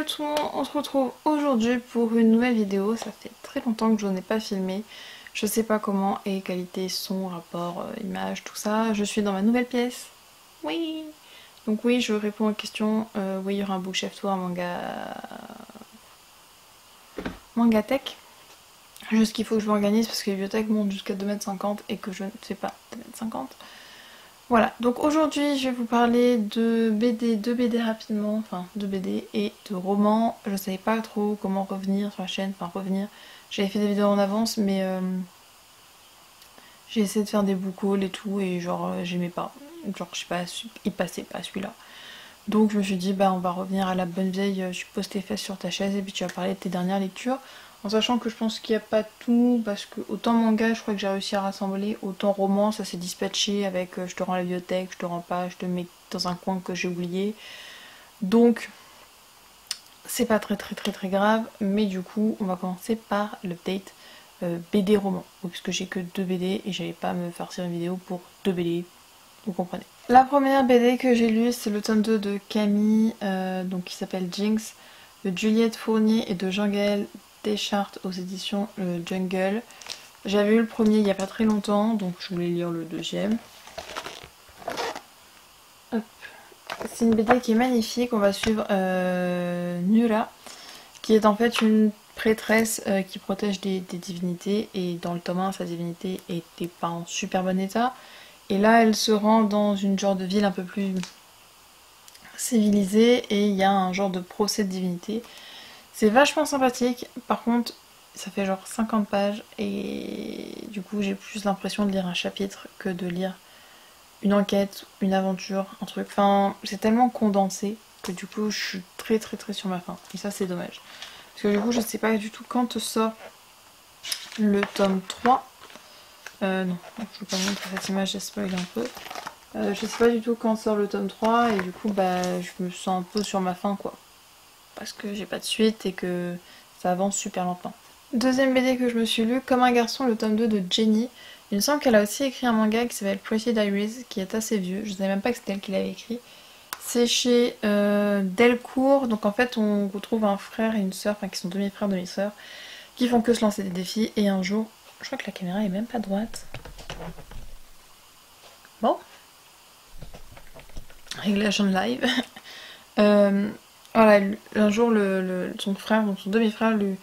tout le monde, on se retrouve aujourd'hui pour une nouvelle vidéo. Ça fait très longtemps que je n'ai pas filmé. Je sais pas comment et qualité, son, rapport, image, tout ça. Je suis dans ma nouvelle pièce. Oui. Donc oui, je réponds aux questions. Oui, il y aura un bookshelf tour, un manga tech. Juste qu'il faut que je m'organise parce que les bibliothèques montent jusqu'à 2,50 m et que je ne fais pas 2,50 m. Voilà, donc aujourd'hui je vais vous parler de BD, rapidement, enfin de BD et de romans. Je savais pas trop comment revenir sur la chaîne, enfin revenir. J'avais fait des vidéos en avance mais j'ai essayé de faire des book hauls et tout et genre j'aimais pas. Genre je sais pas, il passait pas celui-là. Donc je me suis dit bah on va revenir à la bonne vieille, tu poses tes fesses sur ta chaise et puis tu vas parler de tes dernières lectures. En sachant que je pense qu'il n'y a pas tout, parce que autant manga je crois que j'ai réussi à rassembler, autant roman ça s'est dispatché avec je te rends la bibliothèque, je te rends pas, je te mets dans un coin que j'ai oublié. Donc c'est pas très grave, mais du coup on va commencer par l'update BD roman. Puisque j'ai que 2 BD et j'allais pas me farcir une vidéo pour 2 BD, vous comprenez. La première BD que j'ai lue c'est le tome 2 de Camille, donc qui s'appelle Jinx, de Juliette Fournier et de Jean-Gaël Deschartes aux éditions Jungle. J'avais eu le premier il n'y a pas très longtemps, donc je voulais lire le deuxième. C'est une BD qui est magnifique, on va suivre Nura, qui est en fait une prêtresse qui protège des divinités, et dans le tome 1, sa divinité était pas en super bon état. Et là, elle se rend dans une genre de ville un peu plus civilisée, et il y a un genre de procès de divinité. C'est vachement sympathique, par contre ça fait genre 50 pages et du coup j'ai plus l'impression de lire un chapitre que de lire une enquête, une aventure, un truc. Enfin c'est tellement condensé que du coup je suis très sur ma faim et ça c'est dommage. Parce que du coup je sais pas du tout quand sort le tome 3. Non, je vous pas montrer cette image, j'ai spoilé un peu. Je sais pas du tout quand sort le tome 3 et du coup bah je me sens un peu sur ma faim quoi. Parce que j'ai pas de suite et que ça avance super lentement. Deuxième BD que je me suis lu, Comme un garçon, le tome 2 de Jenny. Il me semble qu'elle a aussi écrit un manga qui s'appelle Pretty Diaries, qui est assez vieux, je ne savais même pas que c'était elle qui l'avait écrit. C'est chez Delcourt, donc en fait on retrouve un frère et une sœur, enfin qui sont demi-frères, demi-sœurs, qui font que se lancer des défis, et un jour, je crois que la caméra est même pas droite. Bon. Réglage en live. Voilà, un jour son frère, donc son demi-frère, lui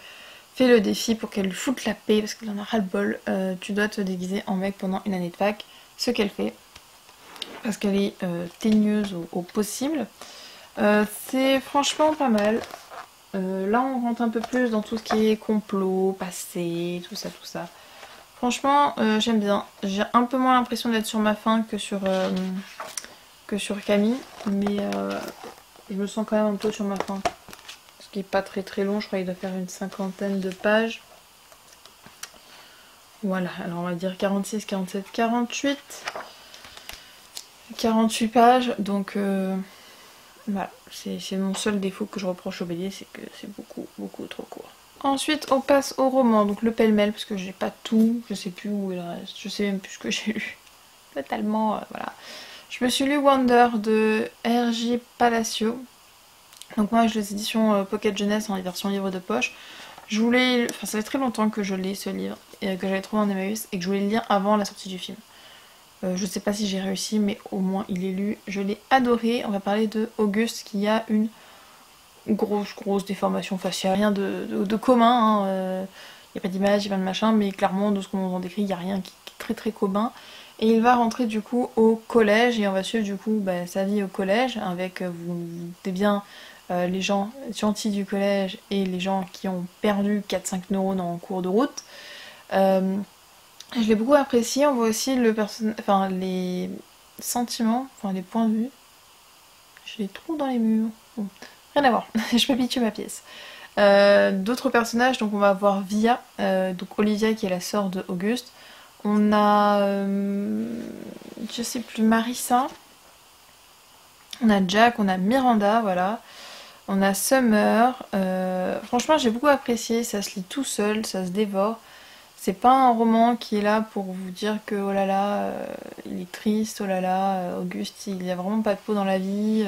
fait le défi pour qu'elle lui foute la paix parce qu'elle en a ras le bol. Tu dois te déguiser en mec pendant une année de fac, ce qu'elle fait parce qu'elle est teigneuse au possible. C'est franchement pas mal. Là on rentre un peu plus dans tout ce qui est complot, passé, tout ça. Franchement j'aime bien. J'ai un peu moins l'impression d'être sur ma faim que sur Camille, mais je me sens quand même un peu sur ma faim. Ce qui est pas très long, je crois qu'il doit faire une 50aine de pages. Voilà, alors on va dire 46, 47, 48. 48 pages, donc voilà, c'est mon seul défaut que je reproche au BD, c'est que c'est beaucoup trop court. Ensuite on passe au roman, donc le pêle-mêle, parce que j'ai pas tout, je sais plus où il reste, je sais même plus ce que j'ai lu. Totalement, voilà. Je me suis lu Wonder de R.J. Palacio. Donc moi j'ai les éditions Pocket Jeunesse en version livre de poche. Je voulais, enfin ça fait très longtemps que je lis ce livre, et que j'avais trouvé en Emmaüs, et que je voulais le lire avant la sortie du film. Je sais pas si j'ai réussi, mais au moins il est lu. Je l'ai adoré. On va parler de Auguste qui a une grosse déformation faciale. Rien de commun, hein. Y a pas d'image, y a pas de machin, mais clairement de ce qu'on nous en décrit, il n'y a rien qui est très commun. Et il va rentrer du coup au collège, et on va suivre du coup sa vie au collège avec, vous vous doutez bien, les gens gentils du collège et les gens qui ont perdu 4-5 neurones en cours de route. Je l'ai beaucoup apprécié. On voit aussi les sentiments, enfin les points de vue. Je les trouve dans les murs. Bon, rien à voir, je m'habitue ma pièce. D'autres personnages, donc on va voir Via, donc Olivia qui est la sœur de Auguste. On a, je sais plus, Marissa. On a Jack, on a Miranda, voilà. On a Summer. Franchement, j'ai beaucoup apprécié. Ça se lit tout seul, ça se dévore. C'est pas un roman qui est là pour vous dire que oh là là, il est triste, oh là là, Auguste il a vraiment pas de peau dans la vie.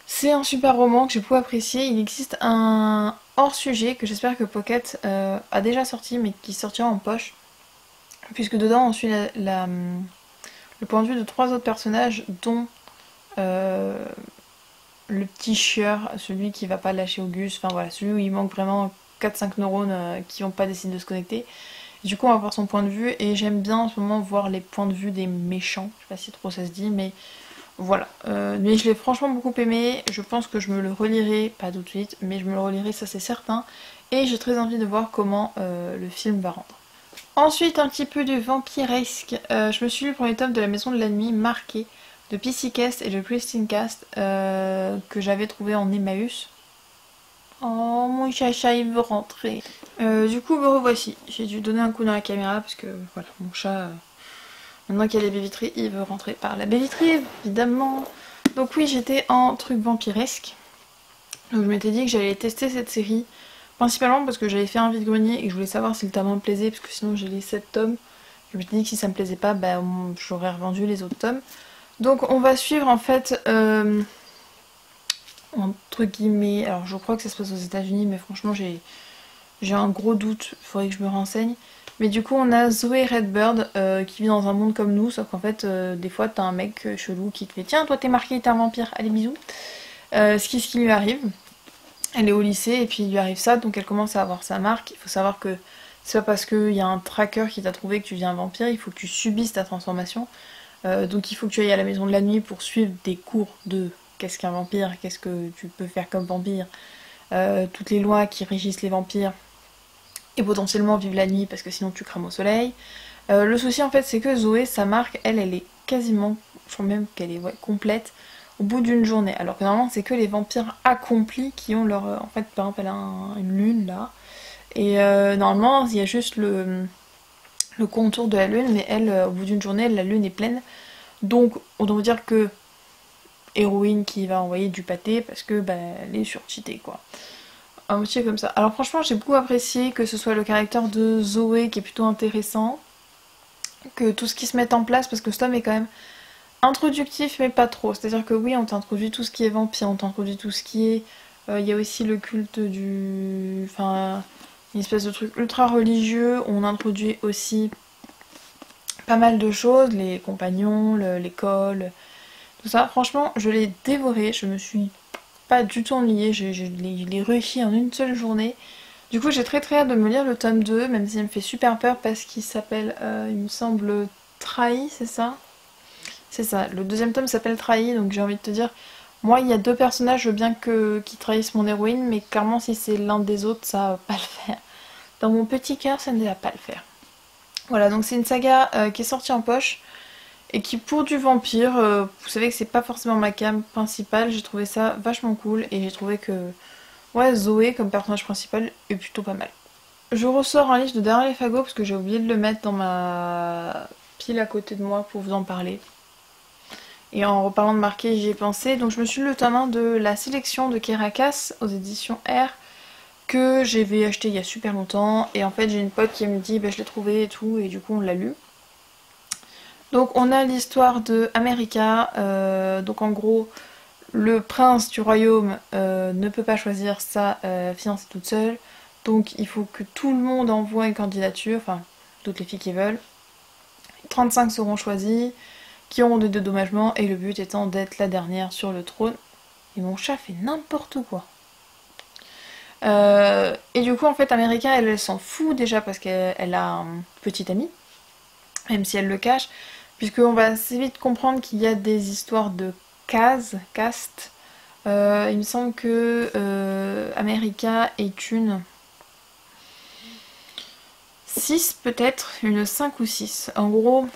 C'est un super roman que j'ai beaucoup apprécié. Il existe un hors-sujet que j'espère que Pocket a déjà sorti, mais qui sortira en poche. Puisque dedans on suit le point de vue de 3 autres personnages, dont euh, le petit chieur, celui qui va pas lâcher Auguste, enfin voilà, celui où il manque vraiment 4-5 neurones qui n'ont pas décidé de se connecter. Et du coup on va voir son point de vue, et j'aime bien en ce moment voir les points de vue des méchants, je sais pas si trop ça se dit, mais voilà. Mais je l'ai franchement beaucoup aimé, je pense que je me le relirai, pas tout de suite, mais je me le relirai, ça c'est certain, et j'ai très envie de voir comment le film va rendre. Ensuite, un petit peu de vampiresque. Je me suis lu le premier tome de La Maison de la Nuit, marqué, de PC Cast et de Christine Cast, que j'avais trouvé en Emmaüs. Oh, mon chacha, il veut rentrer. Du coup, me revoici. J'ai dû donner un coup dans la caméra parce que, voilà, mon chat, maintenant qu'il y a les baies vitrées, il veut rentrer par la baie vitrée, évidemment. Donc oui, j'étais en truc vampiresque. Donc je m'étais dit que j'allais tester cette série. Principalement parce que j'avais fait un vide-grenier et que je voulais savoir si le tome me plaisait, parce que sinon j'ai les 7 tomes. Je me suis dit que si ça me plaisait pas, bah, j'aurais revendu les autres tomes. Donc on va suivre en fait, entre guillemets, alors je crois que ça se passe aux États-Unis, mais franchement j'ai un gros doute, il faudrait que je me renseigne. Mais du coup on a Zoé Redbird qui vit dans un monde comme nous, sauf qu'en fait des fois t'as un mec chelou qui te fait tiens toi t'es marqué, t'es un vampire, allez bisous. Ce qui lui arrive. Elle est au lycée et puis il lui arrive ça, donc elle commence à avoir sa marque. Il faut savoir que c'est pas parce qu'il y a un tracker qui t'a trouvé que tu deviens un vampire, il faut que tu subisses ta transformation. Donc il faut que tu ailles à la maison de la nuit pour suivre des cours de qu'est-ce qu'un vampire, qu'est-ce que tu peux faire comme vampire, toutes les lois qui régissent les vampires, et potentiellement vivre la nuit parce que sinon tu crames au soleil. Le souci en fait c'est que Zoé, sa marque, elle est quasiment, je crois même qu'elle est complète au bout d'une journée. Alors que normalement c'est que les vampires accomplis qui ont leur... en fait par exemple elle a une lune là. Et normalement il y a juste le contour de la lune, mais elle au bout d'une journée la lune est pleine. Donc on doit dire que héroïne qui va envoyer du pâté parce que bah, elle est surcheatée quoi. Un motif comme ça. Alors franchement j'ai beaucoup apprécié que ce soit le caractère de Zoé qui est plutôt intéressant, que tout ce qui se met en place, parce que ce tome est quand même introductif mais pas trop. C'est-à-dire que oui on t'introduit tout ce qui est vampire, on t'introduit tout ce qui est... Il y a aussi le culte du... Enfin, une espèce de truc ultra religieux. On introduit aussi pas mal de choses, les compagnons, l'école, tout ça. Franchement, je l'ai dévoré, je me suis pas du tout ennuyée, je l'ai réussi en une seule journée. Du coup, j'ai très très hâte de me lire le tome 2, même s'il me fait super peur parce qu'il s'appelle, il me semble, Trahi, c'est ça? C'est ça, le deuxième tome s'appelle Trahi, donc j'ai envie de te dire, moi il y a 2 personnages, je veux bien qu'ils trahissent mon héroïne, mais clairement si c'est l'un des autres, ça va pas le faire. Dans mon petit cœur, ça ne va pas le faire. Voilà, donc c'est une saga qui est sortie en poche, et qui pour du vampire, vous savez que c'est pas forcément ma came principale, j'ai trouvé ça vachement cool, et j'ai trouvé que, ouais, Zoé comme personnage principal est plutôt pas mal. Je ressors un livre de Daryl Fago parce que j'ai oublié de le mettre dans ma pile à côté de moi pour vous en parler. Et en reparlant de marquer, j'y ai pensé. Donc je me suis lu le tome 1 de la sélection de Kerakas aux éditions R, que j'avais acheté il y a super longtemps. Et en fait j'ai une pote qui me dit bah, je l'ai trouvé et tout, et du coup on l'a lu. Donc on a l'histoire de America. Donc en gros le prince du royaume ne peut pas choisir sa fiancée toute seule. Donc il faut que tout le monde envoie une candidature, enfin toutes les filles qui veulent. 35 seront choisies, qui auront des dédommagements, et le but étant d'être la dernière sur le trône. Et mon chat fait n'importe quoi. Et du coup en fait America elle s'en fout déjà parce qu'elle a un petit ami, même si elle le cache, puisqu'on va assez vite comprendre qu'il y a des histoires de caste. Il me semble que America est une 6 peut-être, une 5 ou 6. En gros,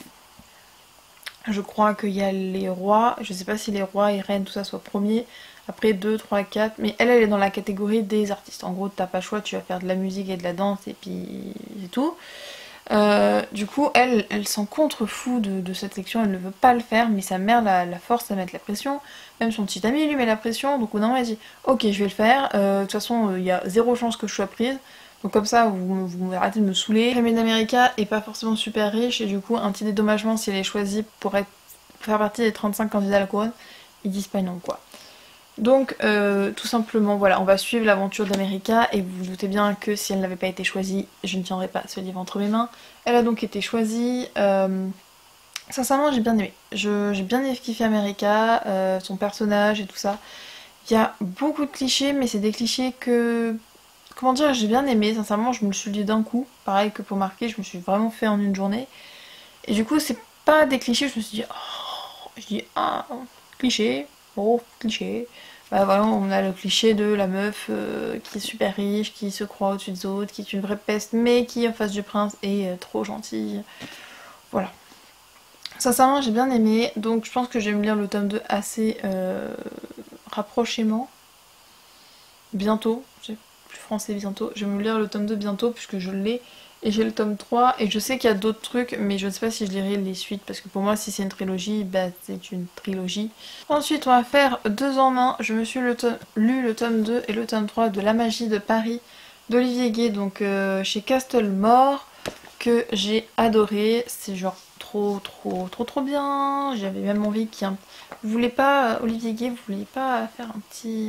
je crois qu'il y a les rois, je sais pas si les rois et reines tout ça soit premier, après 2, 3, 4, mais elle est dans la catégorie des artistes. En gros t'as pas le choix, tu vas faire de la musique et de la danse et puis c'est tout. Du coup elle s'en contrefout de cette section, elle ne veut pas le faire, mais sa mère la force à mettre la pression, même son petit ami lui met la pression, donc au bout d'un moment elle dit ok je vais le faire, de toute façon il y a 0 chance que je sois prise. Donc comme ça, vous arrêtez de me saouler. Rémi d'América est pas forcément super riche et du coup, un petit dédommagement si elle est choisie pour faire partie des 35 candidats à la couronne, ils disent pas non quoi. Donc tout simplement voilà, on va suivre l'aventure d'America et vous vous doutez bien que si elle n'avait pas été choisie, je ne tiendrais pas ce livre entre mes mains. Elle a donc été choisie. Sincèrement j'ai bien aimé. J'ai bien kiffé America, son personnage et tout ça. Il y a beaucoup de clichés mais c'est des clichés que... Comment dire, j'ai bien aimé, sincèrement je me le suis lu d'un coup. Pareil que pour marquer, je me suis vraiment fait en une journée. Et du coup c'est pas des clichés, je me suis dit... Oh, je dis ah, cliché, oh cliché. Bah voilà, on a le cliché de la meuf qui est super riche, qui se croit au-dessus des autres, qui est une vraie peste, mais qui en face du prince est trop gentille. Voilà. Sincèrement, j'ai bien aimé, donc je pense que je vais me lire le tome 2 assez rapprochement. Bientôt, j'ai plus français bientôt. Je vais me lire le tome 2 bientôt puisque je l'ai. Et j'ai le tome 3 et je sais qu'il y a d'autres trucs mais je ne sais pas si je lirai les suites parce que pour moi si c'est une trilogie, bah c'est une trilogie. Ensuite on va faire 2 en 1. Je me suis lu le tome 2 et le tome 3 de La Magie de Paris d'Olivier Gay, donc chez Castlemore, que j'ai adoré. C'est genre trop bien. J'avais même envie qu'il y ait un... Vous voulez pas, Olivier Gay, vous vouliez pas faire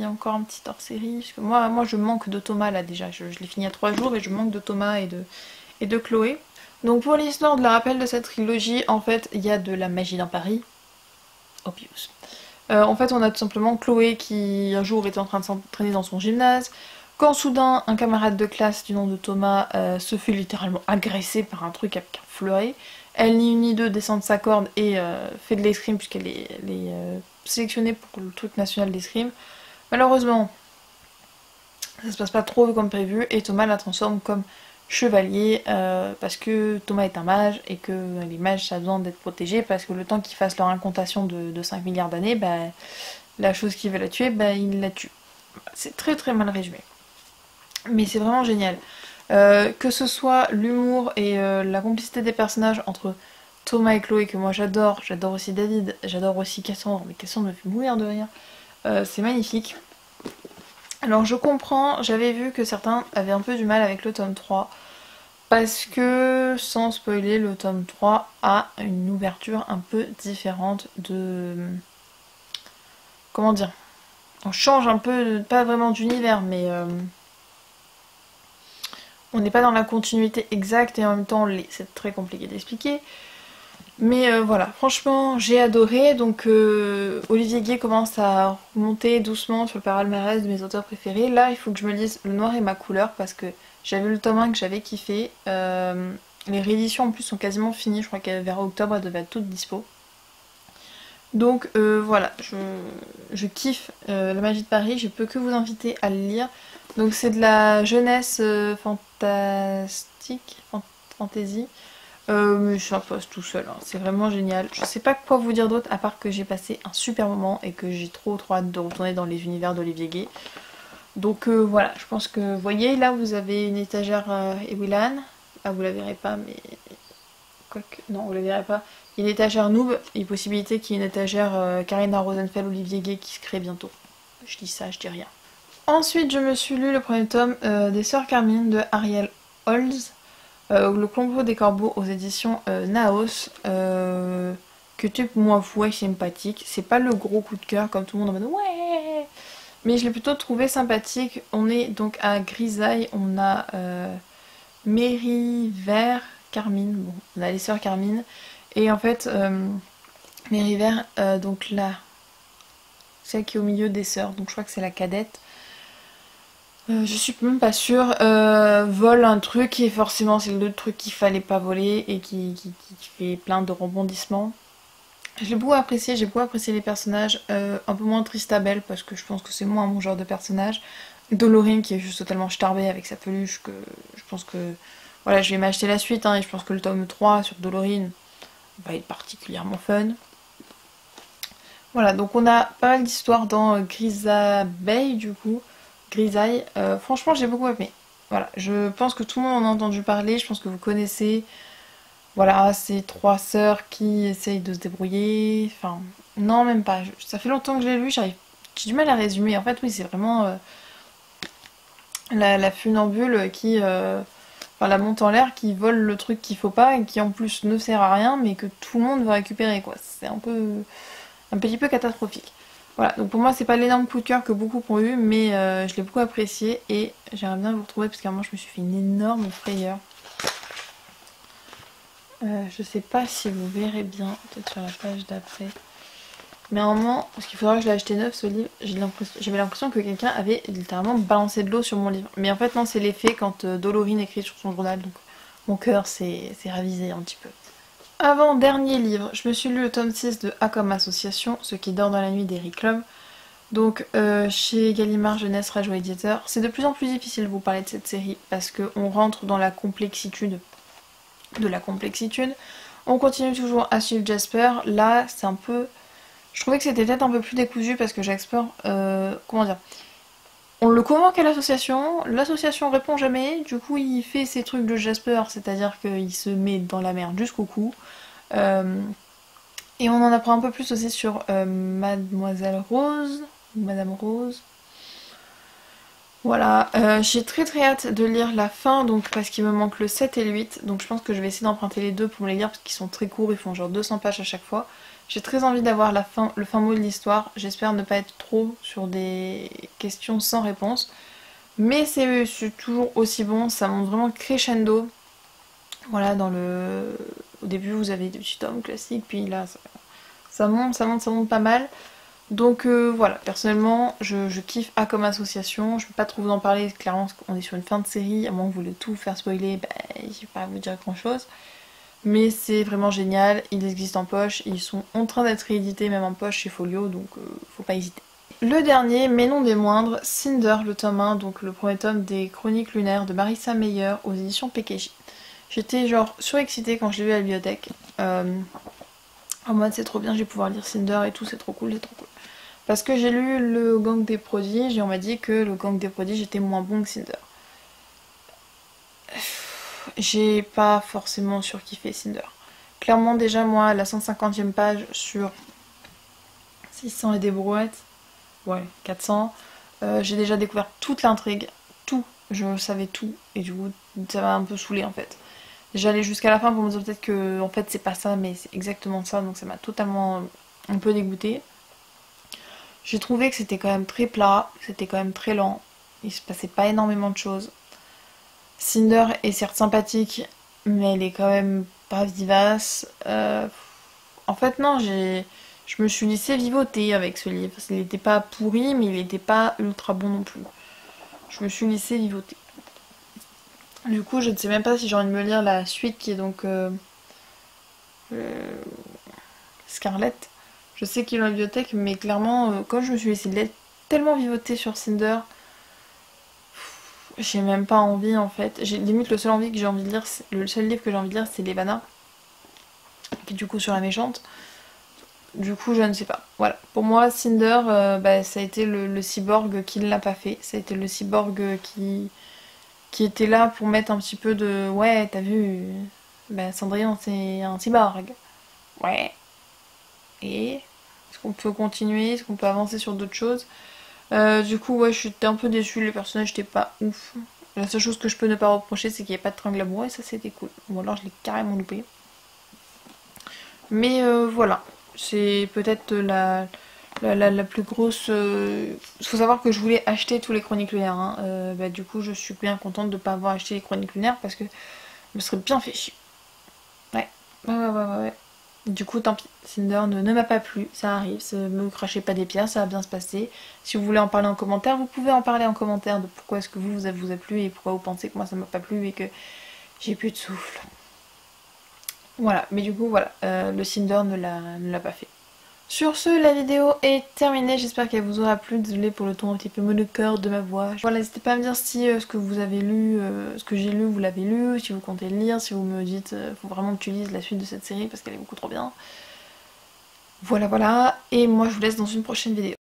encore un petit hors-série? Parce que moi je manque de Thomas là déjà. Je l'ai fini il y a 3 jours et je manque de Thomas et de Chloé. Donc pour l'histoire de la rappel de cette trilogie, en fait il y a de la magie dans Paris. Obvious. En fait on a tout simplement Chloé qui un jour était en train de s'entraîner dans son gymnase, quand soudain un camarade de classe du nom de Thomas se fait littéralement agresser par un truc avec un fleuret. Elle ni une ni deux descend de sa corde et fait de l'escrime puisqu'elle est sélectionnée pour le truc national d'escrime. Malheureusement ça se passe pas trop comme prévu et Thomas la transforme comme chevalier parce que Thomas est un mage et que les mages ça a besoin d'être protégés parce que le temps qu'ils fassent leur incantation de 5 milliards d'années, bah, la chose qui veut la tuer, bah, il la tue. C'est très mal résumé. Mais c'est vraiment génial. Que ce soit l'humour et la complicité des personnages entre Thomas et Chloé que moi j'adore aussi David, j'adore aussi Cassandre, mais Cassandre me fait mourir de rire. C'est magnifique. Alors je comprends, j'avais vu que certains avaient un peu du mal avec le tome 3 parce que, sans spoiler, le tome 3 a une ouverture un peu différente de... Comment dire? On change un peu, pas vraiment d'univers, mais on n'est pas dans la continuité exacte et en même temps c'est très compliqué d'expliquer. Mais voilà, franchement j'ai adoré, donc Olivier Gay commence à monter doucement sur le palmarès de mes auteurs préférés. Là il faut que je me lise Le Noir est ma couleur parce que j'avais le tome 1 que j'avais kiffé. Les rééditions en plus sont quasiment finies, je crois qu'à vers octobre elles devaient être toutes dispo. Donc voilà, je kiffe La Magie de Paris, je peux que vous inviter à le lire. Donc c'est de la jeunesse fantastique, fantasy. Mais ça passe tout seul, hein. C'est vraiment génial. Je sais pas quoi vous dire d'autre à part que j'ai passé un super moment et que j'ai trop hâte de retourner dans les univers d'Olivier Gay. Donc voilà, je pense que vous voyez, là vous avez une étagère Ewilan. Ah vous la verrez pas mais... Quoique... Non vous la verrez pas. Il y a une étagère Noob et possibilité qu'il y ait une étagère Karina Rosenfeld Olivier Gay qui se crée bientôt. Je dis ça, je dis rien. Ensuite je me suis lu le premier tome des Sœurs Carmine de Ariel Holz. Le complot des corbeaux aux éditions Naos, que tu moi ouais sympathique. C'est pas le gros coup de cœur comme tout le monde en mode ouais, mais je l'ai plutôt trouvé sympathique. On est donc à Grisaille, on a Mérivert, Carmine, bon, on a les sœurs Carmine, et en fait Mérivert, donc là, celle qui est au milieu des sœurs, donc je crois que c'est la cadette. Je suis même pas sûre, vole un truc et forcément c'est le truc qu'il fallait pas voler et qui fait plein de rebondissements. J'ai beaucoup apprécié les personnages, un peu moins Tristabelle parce que je pense que c'est moins mon genre de personnage. Dolorine qui est juste totalement starbée avec sa peluche, que je pense que... Voilà, je vais m'acheter la suite hein, et je pense que le tome 3 sur Dolorine va être particulièrement fun. Voilà, donc on a pas mal d'histoires dans Grisaille du coup. Grisaille, franchement j'ai beaucoup aimé. Voilà, je pense que tout le monde en a entendu parler, je pense que vous connaissez. Voilà, c'est 3 sœurs qui essayent de se débrouiller. Enfin, non même pas, ça fait longtemps que je l'ai lu, j'ai du mal à résumer. En fait oui c'est vraiment la funambule qui... Enfin la monte en l'air qui vole le truc qu'il faut pas et qui en plus ne sert à rien mais que tout le monde va récupérer quoi. C'est un petit peu catastrophique. Voilà, donc pour moi c'est pas l'énorme coup de cœur que beaucoup ont eu, mais je l'ai beaucoup apprécié et j'aimerais bien vous retrouver parce qu'à un moment je me suis fait une énorme frayeur. Je sais pas si vous verrez bien, peut-être sur la page d'après. Mais à un moment, parce qu'il faudra que je l'ai acheté neuf ce livre, j'avais l'impression que quelqu'un avait littéralement balancé de l'eau sur mon livre. Mais en fait non, c'est l'effet quand Dolorine écrit sur son journal, donc mon cœur s'est ravisé un petit peu. Avant dernier livre, je me suis lu le tome 6 de A comme Association, Ce qui dort dans la nuit d'Eric Lhomme. Donc chez Gallimard Jeunesse Radio Éditeur. C'est de plus en plus difficile de vous parler de cette série parce qu'on rentre dans la complexitude de la complexitude. On continue toujours à suivre Jasper. Là, c'est un peu... Je trouvais que c'était peut-être un peu plus décousu parce que Jasper... comment dire, on le convoque à l'association répond jamais, du coup il fait ses trucs de Jasper, c'est-à-dire qu'il se met dans la merde jusqu'au cou. Et on en apprend un peu plus aussi sur Mademoiselle Rose, ou Madame Rose. Voilà, j'ai très hâte de lire la fin, donc parce qu'il me manque le 7 et le 8, donc je pense que je vais essayer d'emprunter les deux pour me les lire parce qu'ils sont très courts, ils font genre 200 pages à chaque fois. J'ai très envie d'avoir le fin mot de l'histoire, j'espère ne pas être trop sur des questions sans réponse. Mais c'est toujours aussi bon, ça monte vraiment crescendo. Voilà, au début vous avez des petits tomes classiques, puis là ça monte pas mal. Donc voilà, personnellement je kiffe A comme association, je peux pas trop vous en parler, clairement on est sur une fin de série, à moins que vous voulez tout faire spoiler, je vais pas vous dire grand chose. Mais c'est vraiment génial, ils existent en poche, ils sont en train d'être réédités même en poche chez Folio, donc faut pas hésiter. Le dernier, mais non des moindres, Cinder, le tome 1, donc le premier tome des Chroniques lunaires de Marissa Meyer aux éditions PKJ. J'étais genre surexcitée quand je l'ai vu à la bibliothèque. En mode c'est trop bien, je vais pouvoir lire Cinder et tout, c'est trop cool, c'est trop cool. Parce que j'ai lu le Gang des prodiges et on m'a dit que le Gang des prodiges était moins bon que Cinder. J'ai pas forcément surkiffé Cinder. Clairement déjà moi, la 150e page sur 600 et des brouettes, ouais 400, j'ai déjà découvert toute l'intrigue, tout, je savais tout et du coup ça m'a un peu saoulé en fait. J'allais jusqu'à la fin pour me dire peut-être que en fait c'est pas ça mais c'est exactement ça, donc ça m'a totalement un peu dégoûtée. J'ai trouvé que c'était quand même très plat, c'était quand même très lent, il se passait pas énormément de choses. Cinder est certes sympathique, mais elle est quand même pas vivace. En fait non, je me suis laissée vivoter avec ce livre. Il n'était pas pourri, mais il n'était pas ultra bon non plus. Je me suis laissée vivoter. Du coup, je ne sais même pas si j'ai envie de me lire la suite qui est donc Scarlett. Je sais qu'il est en bibliothèque, mais clairement, quand je me suis laissée tellement vivoter sur Cinder, j'ai même pas envie en fait. J'ai limite le seul envie que j'ai envie de lire, le seul livre que j'ai envie de lire, c'est Levana, qui est du coup sur la méchante. Du coup, je ne sais pas. Voilà. Pour moi, Cinder, ça a été le cyborg qui ne l'a pas fait. Ça a été le cyborg qui était là pour mettre un petit peu de... Ouais, t'as vu, Cendrillon, c'est un cyborg. Ouais. Et est-ce qu'on peut continuer? Est-ce qu'on peut avancer sur d'autres choses? Du coup, ouais, j'étais un peu déçue. Les personnages n'étaient pas ouf. La seule chose que je peux ne pas reprocher, c'est qu'il n'y ait pas de tringle amoureux et ça, c'était cool. Ou alors, je l'ai carrément loupé. Mais voilà. C'est peut-être la plus grosse... Il faut savoir que je voulais acheter tous les Chroniques lunaires. Hein. Du coup, je suis bien contente de ne pas avoir acheté les Chroniques lunaires parce que je me serais bien fait chier. Ouais. Du coup, tant pis. Cinder ne m'a pas plu. Ça arrive. Ne me crachez pas des pierres. Ça va bien se passer. Si vous voulez en parler en commentaire, vous pouvez en parler en commentaire de pourquoi est-ce que vous a plu et pourquoi vous pensez que moi ça m'a pas plu et que j'ai plus de souffle. Voilà, mais du coup, voilà, le Cinder ne l'a pas fait. Sur ce, la vidéo est terminée, j'espère qu'elle vous aura plu. Désolée pour le ton un petit peu monocorde de ma voix. Voilà, n'hésitez pas à me dire si ce que vous avez lu, ce que j'ai lu, vous l'avez lu, si vous comptez le lire, si vous me dites faut vraiment que tu lises la suite de cette série parce qu'elle est beaucoup trop bien. Voilà, et moi je vous laisse dans une prochaine vidéo.